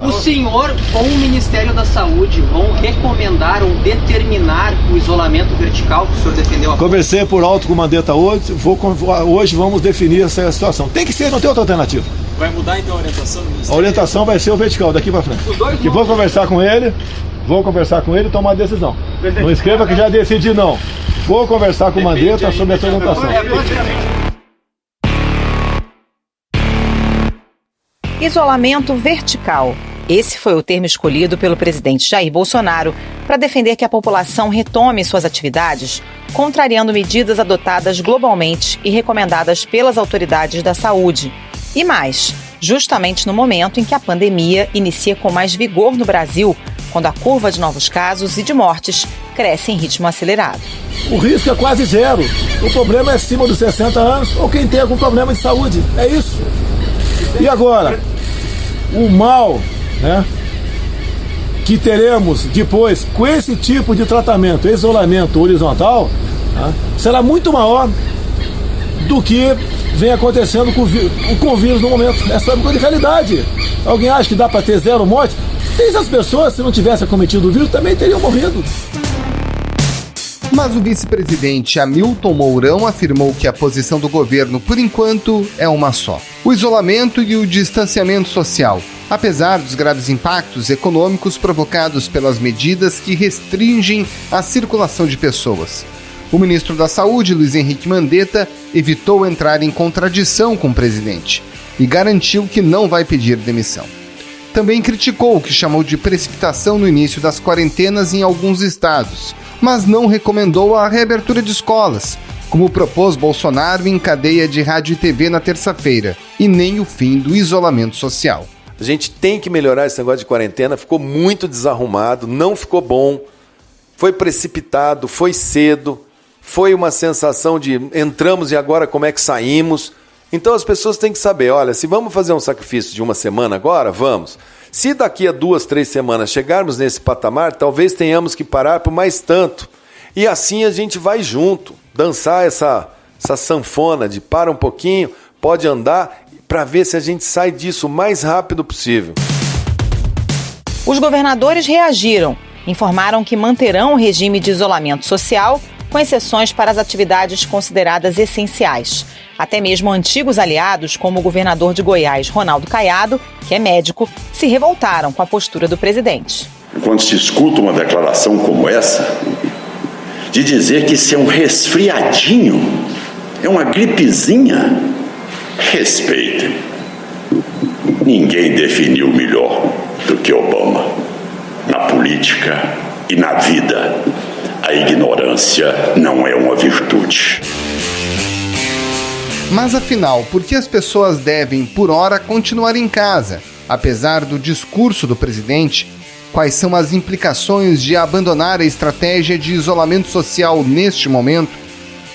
O senhor ou o Ministério da Saúde vão recomendar ou determinar o isolamento vertical que o senhor defendeu? Conversei por alto com o Mandetta hoje, hoje vamos definir essa situação. Tem que ser, não tem outra alternativa. Vai mudar então a orientação do Ministério? A orientação vai ser o vertical, daqui para frente. E vou conversar com ele e tomar a decisão. Não escreva que já decidi, não. Vou conversar com o Mandetta sobre essa orientação. Isolamento vertical. Esse foi o termo escolhido pelo presidente Jair Bolsonaro para defender que a população retome suas atividades, contrariando medidas adotadas globalmente e recomendadas pelas autoridades da saúde. E mais, justamente no momento em que a pandemia inicia com mais vigor no Brasil, quando a curva de novos casos e de mortes cresce em ritmo acelerado. O risco é quase zero. O problema é acima dos 60 anos ou quem tem algum problema de saúde. É isso. E agora, o mal, que teremos depois com esse tipo de tratamento, isolamento horizontal, será muito maior do que vem acontecendo com o vírus no momento. Essa é uma realidade. Alguém acha que dá para ter zero morte? Essas pessoas, se não tivessem cometido o vírus, também teriam morrido. Mas o vice-presidente Hamilton Mourão afirmou que a posição do governo, por enquanto, é uma só: o isolamento e o distanciamento social, apesar dos graves impactos econômicos provocados pelas medidas que restringem a circulação de pessoas. O ministro da Saúde, Luiz Henrique Mandetta, evitou entrar em contradição com o presidente e garantiu que não vai pedir demissão. Também criticou o que chamou de precipitação no início das quarentenas em alguns estados, mas não recomendou a reabertura de escolas, como propôs Bolsonaro em cadeia de rádio e TV na terça-feira, e nem o fim do isolamento social. A gente tem que melhorar esse negócio de quarentena, ficou muito desarrumado, não ficou bom, foi precipitado, foi cedo, foi uma sensação de entramos e agora como é que saímos. Então as pessoas têm que saber, olha, se vamos fazer um sacrifício de uma semana agora, vamos. Se daqui a 2, 3 semanas chegarmos nesse patamar, talvez tenhamos que parar por mais tanto. E assim a gente vai junto, dançar essa sanfona de para um pouquinho, pode andar, para ver se a gente sai disso o mais rápido possível. Os governadores reagiram, informaram que manterão o regime de isolamento social, com exceções para as atividades consideradas essenciais. Até mesmo antigos aliados, como o governador de Goiás, Ronaldo Caiado, que é médico, se revoltaram com a postura do presidente. Quando se escuta uma declaração como essa, de dizer que isso é um resfriadinho, é uma gripezinha, respeitem. Ninguém definiu melhor do que Obama. Na política e na vida, a ignorância não é uma virtude. Mas afinal, por que as pessoas devem, por hora, continuar em casa? Apesar do discurso do presidente, quais são as implicações de abandonar a estratégia de isolamento social neste momento?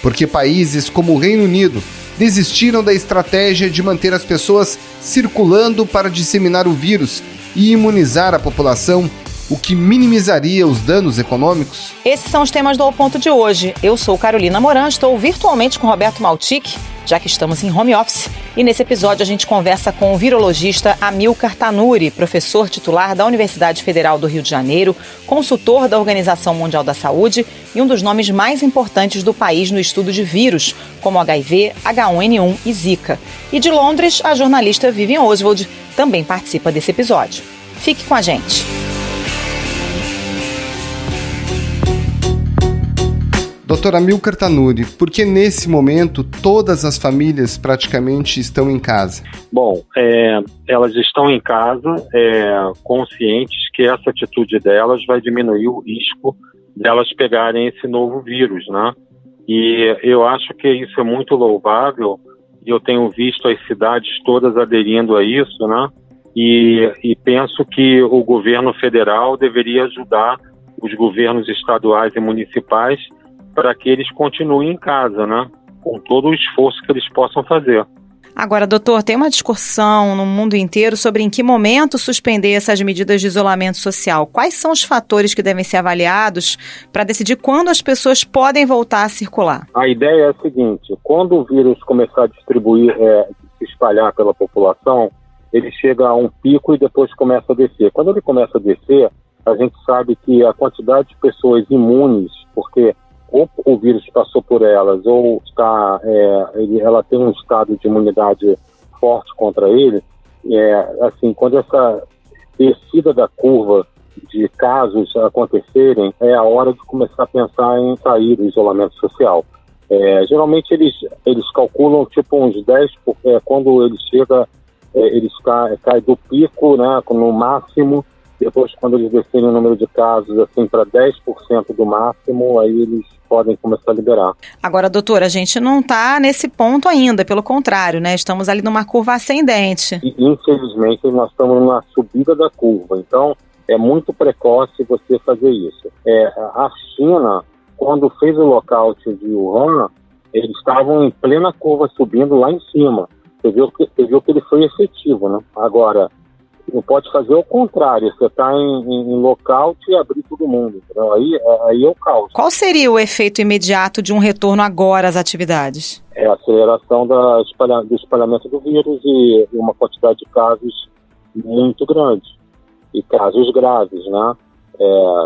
Porque países como o Reino Unido desistiram da estratégia de manter as pessoas circulando para disseminar o vírus e imunizar a população, o que minimizaria os danos econômicos? Esses são os temas do Ao Ponto de hoje. Eu sou Carolina Moran, estou virtualmente com Roberto Maltic, já que estamos em home office, e nesse episódio a gente conversa com o virologista Amilcar Tanuri, professor titular da Universidade Federal do Rio de Janeiro, consultor da Organização Mundial da Saúde e um dos nomes mais importantes do país no estudo de vírus, como HIV, H1N1 e Zika. E de Londres, a jornalista Vivian Oswald também participa desse episódio. Fique com a gente. Doutora Amilcar Tanuri, por que nesse momento todas as famílias praticamente estão em casa? Bom, elas estão em casa conscientes que essa atitude delas vai diminuir o risco delas pegarem esse novo vírus, né? E eu acho que isso é muito louvável e eu tenho visto as cidades todas aderindo a isso, né? E penso que o governo federal deveria ajudar os governos estaduais e municipais para que eles continuem em casa, né? Com todo o esforço que eles possam fazer. Agora, doutor, tem uma discussão no mundo inteiro sobre em que momento suspender essas medidas de isolamento social. Quais são os fatores que devem ser avaliados para decidir quando as pessoas podem voltar a circular? A ideia é a seguinte: quando o vírus começar a se espalhar pela população, ele chega a um pico e depois começa a descer. Quando ele começa a descer, a gente sabe que a quantidade de pessoas imunes, porque ou o vírus passou por elas, ou ela tem um estado de imunidade forte contra ele, assim, quando essa descida da curva de casos acontecerem, é a hora de começar a pensar em sair do isolamento social. Geralmente eles calculam tipo uns 10%, quando ele chega, eles caem do pico, né, no máximo. Depois, quando eles descerem o número de casos assim, para 10% do máximo, aí eles podem começar a liberar. Agora, doutora, a gente não está nesse ponto ainda, pelo contrário, né? Estamos ali numa curva ascendente. E, infelizmente, nós estamos na subida da curva. Então, é muito precoce você fazer isso. A China, quando fez o lockout de Wuhan, eles estavam em plena curva subindo lá em cima. Você viu que ele foi efetivo, né? Agora, não pode fazer o contrário, você está em lockout e abrir todo mundo, entendeu? Aí é o caos. Qual seria o efeito imediato de um retorno agora às atividades? É a aceleração do espalhamento do vírus e uma quantidade de casos muito grande. E casos graves, né?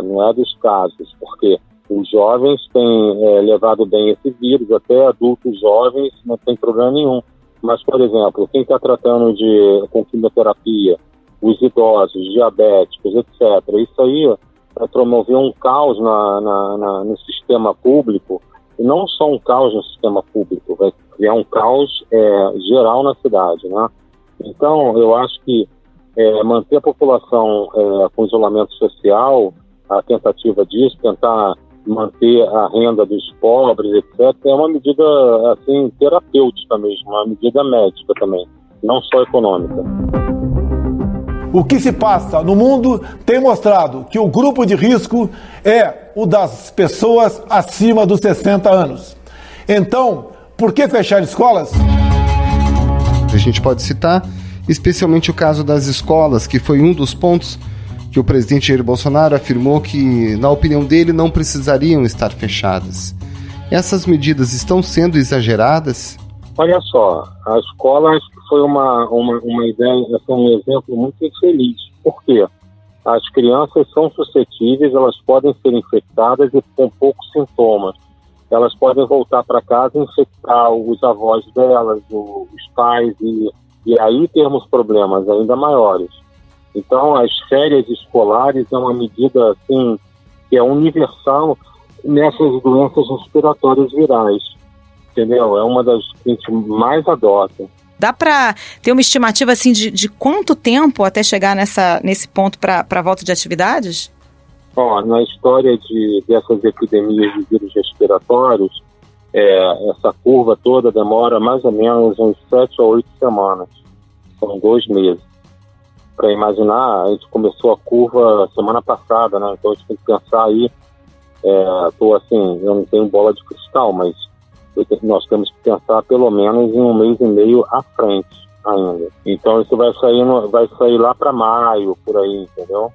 Não é dos casos, porque os jovens têm levado bem esse vírus, até adultos jovens não tem problema nenhum. Mas, por exemplo, quem está tratando com quimioterapia, os idosos, diabéticos, etc. Isso aí vai promover um caos no sistema público, e não só um caos no sistema público, vai criar um caos geral na cidade, né? Então, eu acho que manter a população com isolamento social, a tentativa disso, tentar manter a renda dos pobres, etc., é uma medida assim, terapêutica mesmo, uma medida médica também, não só econômica. O que se passa no mundo tem mostrado que o grupo de risco é o das pessoas acima dos 60 anos. Então, por que fechar escolas? A gente pode citar especialmente o caso das escolas, que foi um dos pontos que o presidente Jair Bolsonaro afirmou que, na opinião dele, não precisariam estar fechadas. Essas medidas estão sendo exageradas? Olha só, a escola acho que foi uma ideia, um exemplo muito infeliz. Por quê? As crianças são suscetíveis, elas podem ser infectadas e com poucos sintomas. Elas podem voltar para casa e infectar os avós delas, os pais, e aí termos problemas ainda maiores. Então, as férias escolares é uma medida assim, que é universal nessas doenças respiratórias virais. Entendeu? É uma das que a gente mais adota. Dá para ter uma estimativa assim, de quanto tempo até chegar nesse ponto para a volta de atividades? Na história dessas epidemias de vírus respiratórios, essa curva toda demora mais ou menos uns 7 a 8 semanas. São 2 meses. Para imaginar, a gente começou a curva semana passada, né? Então a gente tem que pensar aí, eu não tenho bola de cristal, mas nós temos que pensar pelo menos em 1 mês e meio à frente ainda. Então isso vai sair lá para maio, por aí, entendeu?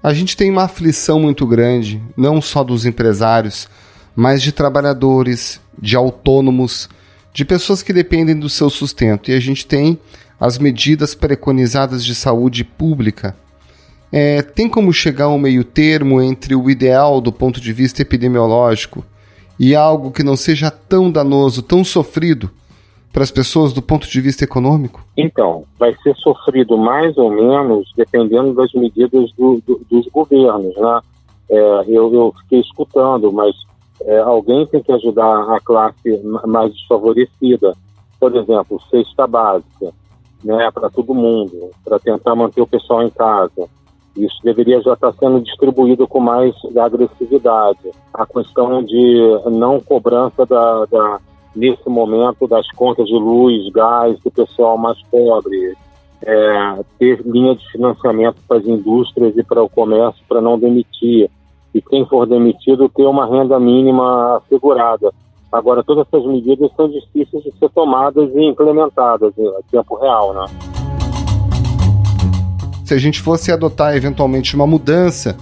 A gente tem uma aflição muito grande, não só dos empresários, mas de trabalhadores, de autônomos, de pessoas que dependem do seu sustento. E a gente tem as medidas preconizadas de saúde pública. Tem como chegar a um meio termo entre o ideal do ponto de vista epidemiológico e algo que não seja tão danoso, tão sofrido para as pessoas do ponto de vista econômico? Então, vai ser sofrido mais ou menos dependendo das medidas dos governos, né? Eu fiquei escutando, mas alguém tem que ajudar a classe mais desfavorecida. Por exemplo, cesta básica, né, para todo mundo, para tentar manter o pessoal em casa. Isso deveria já estar sendo distribuído com mais agressividade. A questão de não cobrança nesse momento das contas de luz, gás do pessoal mais pobre, ter linha de financiamento para as indústrias e para o comércio para não demitir. E quem for demitido ter uma renda mínima assegurada. Agora, todas essas medidas são difíceis de ser tomadas e implementadas em tempo real, né? Se a gente fosse adotar eventualmente uma mudança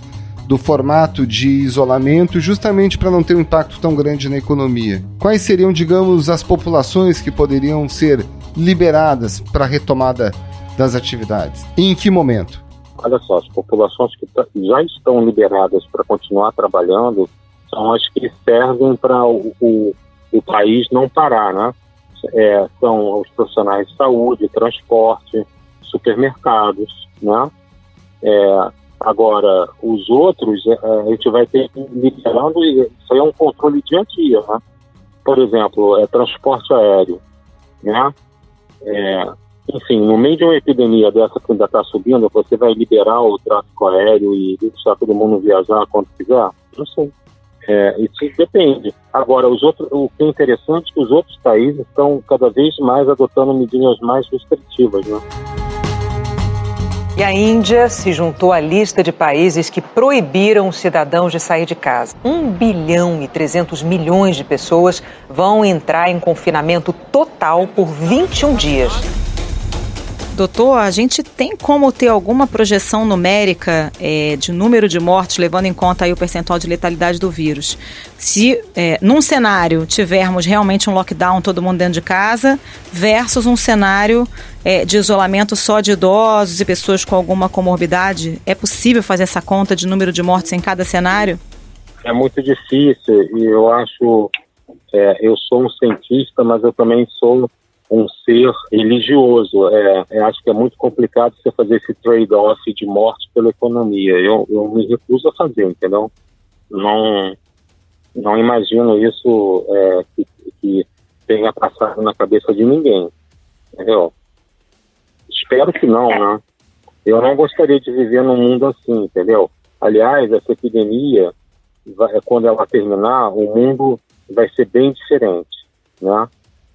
do formato de isolamento, justamente para não ter um impacto tão grande na economia, quais seriam, digamos, as populações que poderiam ser liberadas para a retomada das atividades. E em que momento? Olha só, as populações que já estão liberadas para continuar trabalhando são as que servem para o país não parar, né? São os profissionais de saúde, transporte, supermercados, né? Agora, os outros, a gente vai ter que ir liberando, e isso aí é um controle dia a dia, né? Por exemplo, transporte aéreo, né? Enfim, no meio de uma epidemia dessa que ainda está subindo, você vai liberar o tráfego aéreo e deixar todo mundo viajar quando quiser? Não sei. Isso depende. Agora, o que é interessante é que os outros países estão cada vez mais adotando medidas mais restritivas, né? E a Índia se juntou à lista de países que proibiram os cidadãos de sair de casa. 1 bilhão e 300 milhões de pessoas vão entrar em confinamento total por 21 dias. Doutor, a gente tem como ter alguma projeção numérica de número de mortes, levando em conta aí o percentual de letalidade do vírus? Se num cenário tivermos realmente um lockdown, todo mundo dentro de casa, versus um cenário de isolamento só de idosos e pessoas com alguma comorbidade, é possível fazer essa conta de número de mortes em cada cenário? É muito difícil e eu acho, eu sou um cientista, mas eu também sou um ser religioso. Acho que é muito complicado você fazer esse trade-off de morte pela economia. Eu me recuso a fazer, entendeu? Não imagino isso que tenha passado na cabeça de ninguém, entendeu? Espero que não, né? Eu não gostaria de viver num mundo assim, entendeu? Aliás, essa epidemia, quando ela terminar, o mundo vai ser bem diferente, né?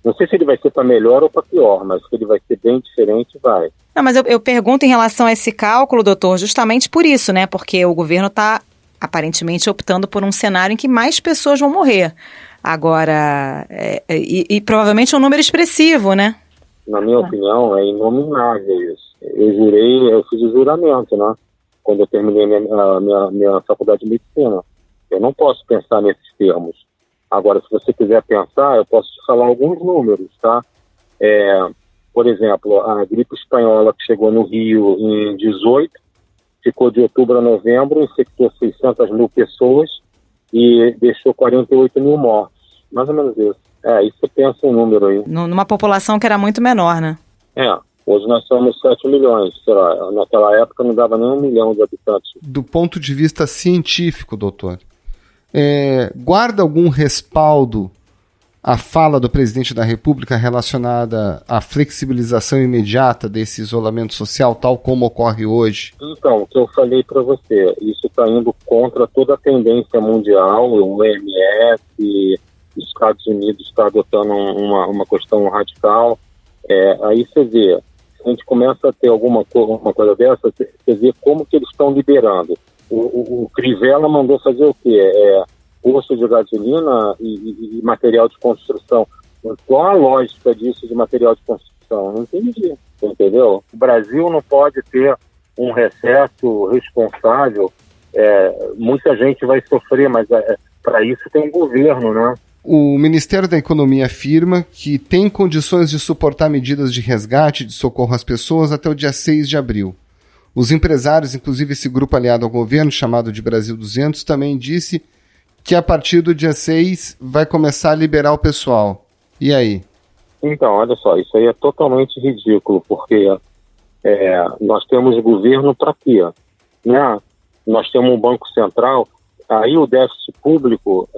Não sei se ele vai ser para melhor ou para pior, mas que ele vai ser bem diferente, vai. Não, mas eu pergunto em relação a esse cálculo, doutor, justamente por isso, né? Porque o governo está, aparentemente, optando por um cenário em que mais pessoas vão morrer. Agora, e provavelmente um número expressivo, né? Na minha opinião, é inominável isso. Eu fiz o juramento, né? Quando eu terminei minha faculdade de medicina. Eu não posso pensar nesses termos. Agora, se você quiser pensar, eu posso te falar alguns números, tá? Por exemplo, a gripe espanhola que chegou no Rio em 18, ficou de outubro a novembro, infectou 600 mil pessoas e deixou 48 mil mortos. Mais ou menos isso. Isso você pensa em número aí. Numa população que era muito menor, né? Hoje nós somos 7 milhões, sei lá. Naquela época não dava nem 1 milhão de habitantes. Do ponto de vista científico, doutor, guarda algum respaldo a fala do presidente da República relacionada à flexibilização imediata desse isolamento social, tal como ocorre hoje? Então, o que eu falei para você, isso está indo contra toda a tendência mundial, o OMS, os Estados Unidos está adotando uma questão radical. Aí você vê, se a gente começa a ter uma coisa dessa, você vê como que eles estão liberando. O Crivella mandou fazer o quê? Posto de gasolina e material de construção. Qual a lógica disso de material de construção? Não entendi, entendeu? O Brasil não pode ter um recesso responsável. Muita gente vai sofrer, mas para isso tem um governo, né? O Ministério da Economia afirma que tem condições de suportar medidas de resgate, de socorro às pessoas até o dia 6 de abril. Os empresários, inclusive esse grupo aliado ao governo, chamado de Brasil 200, também disse que a partir do dia 6 vai começar a liberar o pessoal. E aí? Então, olha só, isso aí é totalmente ridículo, porque nós temos governo para quê? Né? Nós temos um Banco Central, aí o déficit público,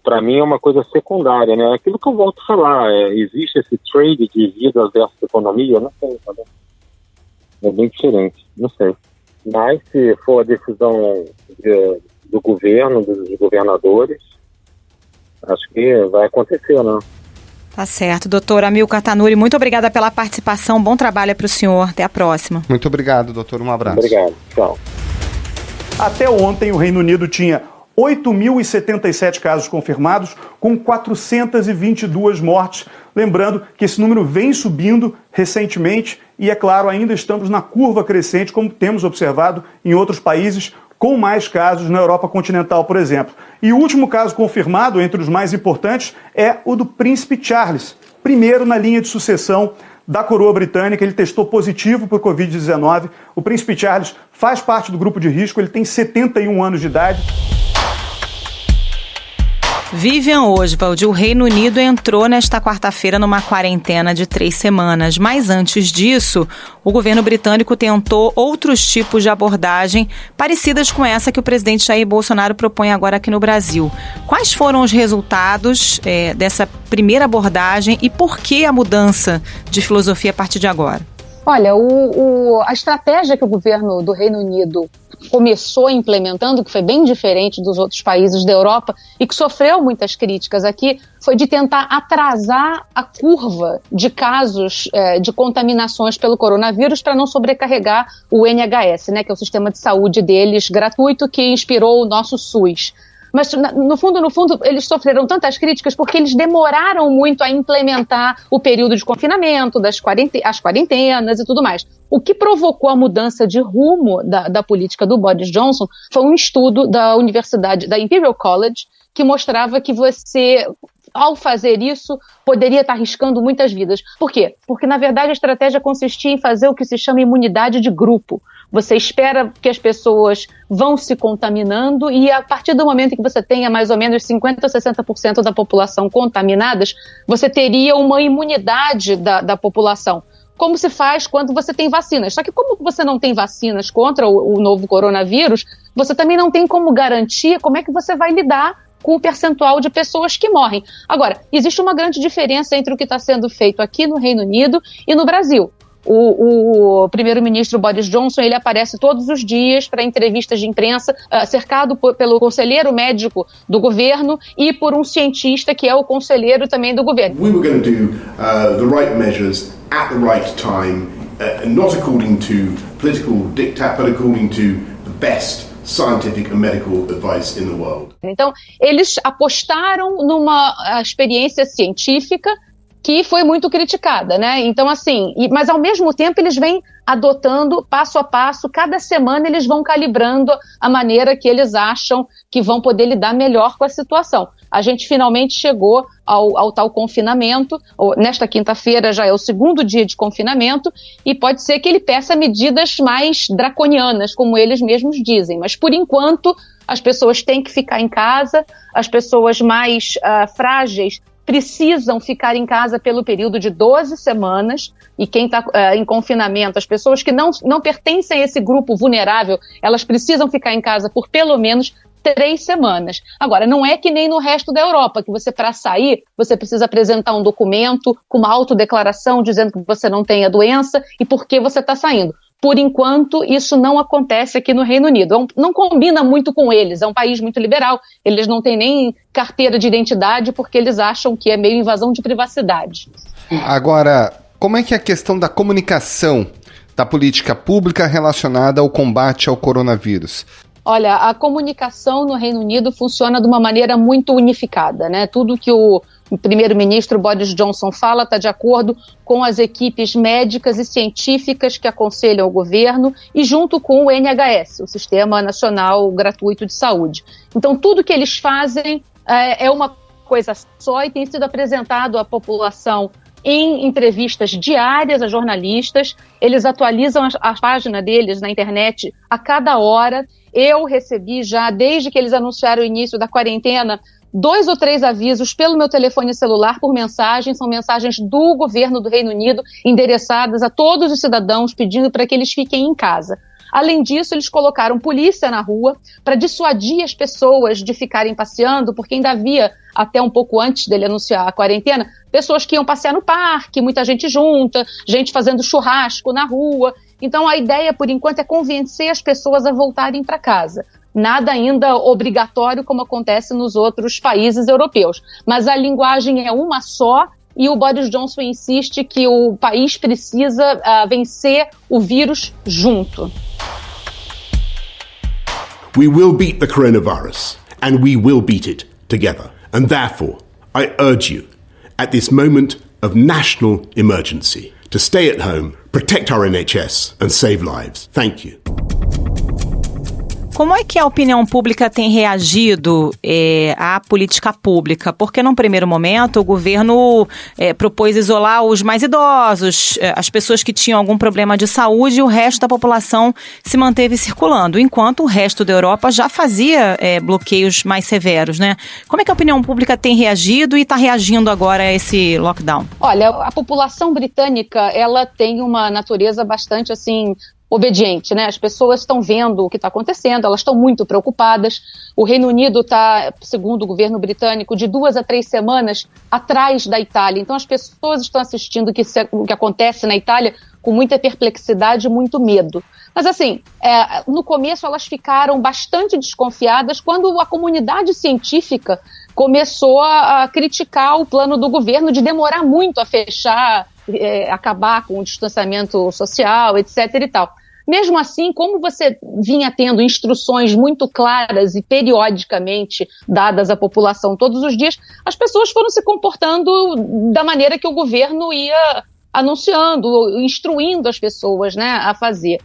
para mim, é uma coisa secundária, né? Aquilo que eu volto a falar, existe esse trade de vida versus economia, não sei, tá bem? É bem diferente, não sei. Mas se for a decisão do governo, dos governadores, acho que vai acontecer, né? Tá certo. Doutor Amilcar Tanuri, muito obrigada pela participação. Bom trabalho para o senhor. Até a próxima. Muito obrigado, doutor. Um abraço. Obrigado. Tchau. Até ontem, o Reino Unido tinha 8.077 casos confirmados, com 422 mortes. Lembrando que esse número vem subindo recentemente e, é claro, ainda estamos na curva crescente, como temos observado em outros países, com mais casos na Europa continental, por exemplo. E o último caso confirmado, entre os mais importantes, é o do Príncipe Charles, primeiro na linha de sucessão da coroa britânica, ele testou positivo por Covid-19. O príncipe Charles faz parte do grupo de risco, ele tem 71 anos de idade. Vivian Oswald, o Reino Unido entrou nesta quarta-feira numa quarentena de 3 semanas. Mas antes disso, o governo britânico tentou outros tipos de abordagem parecidas com essa que o presidente Jair Bolsonaro propõe agora aqui no Brasil. Quais foram os resultados dessa primeira abordagem e por que a mudança de filosofia a partir de agora? Olha, a estratégia que o governo do Reino Unido começou implementando, que foi bem diferente dos outros países da Europa e que sofreu muitas críticas aqui, foi de tentar atrasar a curva de casos de contaminações pelo coronavírus para não sobrecarregar o NHS, né, que é o sistema de saúde deles gratuito que inspirou o nosso SUS. Mas, no fundo, eles sofreram tantas críticas porque eles demoraram muito a implementar o período de confinamento, as quarentenas e tudo mais. O que provocou a mudança de rumo da política do Boris Johnson foi um estudo da Universidade, da Imperial College, que mostrava que você, ao fazer isso, poderia estar arriscando muitas vidas. Por quê? Porque, na verdade, a estratégia consistia em fazer o que se chama imunidade de grupo. Você espera que as pessoas vão se contaminando e a partir do momento em que você tenha mais ou menos 50% a 60% da população contaminadas, você teria uma imunidade da população. Como se faz quando você tem vacinas. Só que como você não tem vacinas contra o novo coronavírus, você também não tem como garantir como é que você vai lidar com o percentual de pessoas que morrem. Agora, existe uma grande diferença entre o que está sendo feito aqui no Reino Unido e no Brasil. O primeiro-ministro Boris Johnson, ele aparece todos os dias para entrevistas de imprensa, cercado pelo conselheiro médico do governo e por um cientista que é o conselheiro também do governo. We were going to do the right measures at the right time, not according to political diktat, but according to the best scientific and medical advice in the world. Então, eles apostaram numa experiência científica que foi muito criticada, né? Então, assim, mas ao mesmo tempo eles vêm adotando passo a passo, cada semana eles vão calibrando a maneira que eles acham que vão poder lidar melhor com a situação. A gente finalmente chegou ao tal confinamento, nesta quinta-feira já é o 2º dia de confinamento e pode ser que ele peça medidas mais draconianas, como eles mesmos dizem, mas por enquanto as pessoas têm que ficar em casa, as pessoas mais frágeis precisam ficar em casa pelo período de 12 semanas e quem está em confinamento, as pessoas que não pertencem a esse grupo vulnerável, elas precisam ficar em casa por pelo menos 3 semanas. Agora, não é que nem no resto da Europa, que você, para sair, você precisa apresentar um documento com uma autodeclaração dizendo que você não tem a doença e por que você está saindo. Por enquanto, isso não acontece aqui no Reino Unido. Não combina muito com eles, é um país muito liberal, eles não têm nem carteira de identidade porque eles acham que é meio invasão de privacidade. Agora, como é que é a questão da comunicação da política pública relacionada ao combate ao coronavírus? Olha, a comunicação no Reino Unido funciona de uma maneira muito unificada, né? Tudo que o primeiro-ministro Boris Johnson fala está de acordo com as equipes médicas e científicas que aconselham o governo e junto com o NHS, o Sistema Nacional Gratuito de Saúde. Então, tudo que eles fazem é uma coisa só e tem sido apresentado à população em entrevistas diárias a jornalistas. Eles atualizam a página deles na internet a cada hora. Eu recebi já, desde que eles anunciaram o início da quarentena, 2 ou 3 avisos pelo meu telefone celular por mensagem, são mensagens do governo do Reino Unido endereçadas a todos os cidadãos pedindo para que eles fiquem em casa. Além disso, eles colocaram polícia na rua para dissuadir as pessoas de ficarem passeando, porque ainda havia, até um pouco antes dele anunciar a quarentena, pessoas que iam passear no parque, muita gente junta, gente fazendo churrasco na rua. Então a ideia, por enquanto, é convencer as pessoas a voltarem para casa. Nada ainda obrigatório como acontece nos outros países europeus. Mas a linguagem é uma só e o Boris Johnson insiste que o país precisa vencer o vírus junto. We will beat the coronavirus, and we will beat it together. And therefore, I urge you, at this moment of national emergency, to stay at home, protect our NHS and save lives. Thank you. Como é que a opinião pública tem reagido à política pública? Porque num primeiro momento o governo propôs isolar os mais idosos, as pessoas que tinham algum problema de saúde, e o resto da população se manteve circulando, enquanto o resto da Europa já fazia bloqueios mais severos, né? Como é que a opinião pública tem reagido e está reagindo agora a esse lockdown? Olha, a população britânica, ela tem uma natureza bastante, assim, obediente, né? As pessoas estão vendo o que está acontecendo, elas estão muito preocupadas. O Reino Unido está, segundo o governo britânico, de 2 a 3 semanas atrás da Itália. Então as pessoas estão assistindo o que acontece na Itália com muita perplexidade e muito medo. Mas assim, no começo elas ficaram bastante desconfiadas quando a comunidade científica começou a criticar o plano do governo de demorar muito a fechar, acabar com o distanciamento social, etc. e tal. Mesmo assim, como você vinha tendo instruções muito claras e periodicamente dadas à população todos os dias, as pessoas foram se comportando da maneira que o governo ia anunciando, instruindo as pessoas, né, a fazer.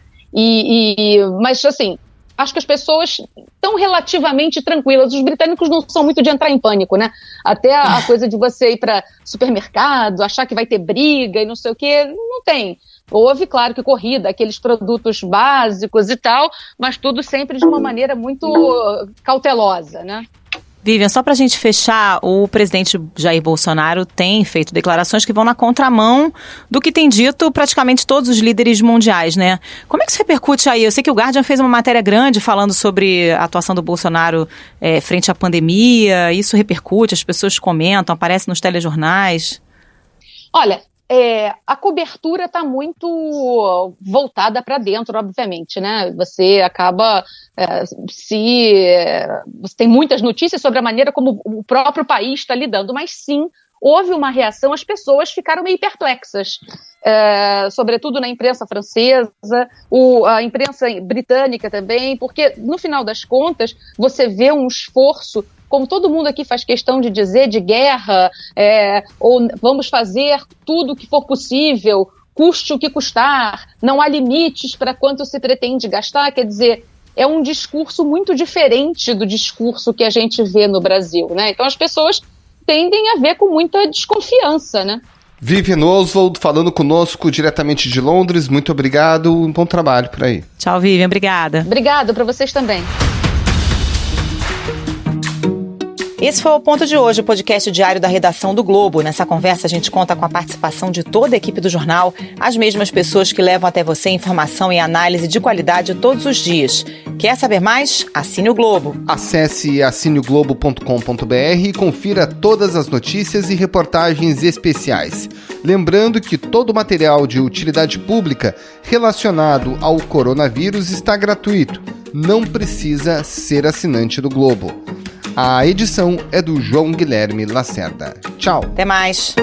Mas, assim, acho que as pessoas estão relativamente tranquilas. Os britânicos não são muito de entrar em pânico, né? Até a coisa de você ir para supermercado, achar que vai ter briga e não sei o quê, não tem. Houve, claro, que corrida, aqueles produtos básicos e tal, mas tudo sempre de uma maneira muito cautelosa, né? Vivian, só para a gente fechar, o presidente Jair Bolsonaro tem feito declarações que vão na contramão do que tem dito praticamente todos os líderes mundiais, né? Como é que isso repercute aí? Eu sei que o Guardian fez uma matéria grande falando sobre a atuação do Bolsonaro frente à pandemia. Isso repercute, as pessoas comentam, aparece nos telejornais. Olha, a cobertura está muito voltada para dentro, obviamente, né? Você acaba, você tem muitas notícias sobre a maneira como o próprio país está lidando, mas sim, houve uma reação, as pessoas ficaram meio perplexas, sobretudo na imprensa francesa, a imprensa britânica também, porque no final das contas você vê um esforço, como todo mundo aqui faz questão de dizer, de guerra, ou vamos fazer tudo o que for possível, custe o que custar, não há limites para quanto se pretende gastar, quer dizer, é um discurso muito diferente do discurso que a gente vê no Brasil, né? Então as pessoas tendem a ver com muita desconfiança, né? Vivian Oswald falando conosco diretamente de Londres, muito obrigado, um bom trabalho por aí. Tchau, Vivian, obrigada. Obrigada para vocês também. Esse foi o Ponto de Hoje, o podcast diário da redação do Globo. Nessa conversa a gente conta com a participação de toda a equipe do jornal, as mesmas pessoas que levam até você informação e análise de qualidade todos os dias. Quer saber mais? Assine o Globo. Acesse assineoglobo.com.br e confira todas as notícias e reportagens especiais. Lembrando que todo o material de utilidade pública relacionado ao coronavírus está gratuito. Não precisa ser assinante do Globo. A edição é do João Guilherme Lacerda. Tchau. Até mais.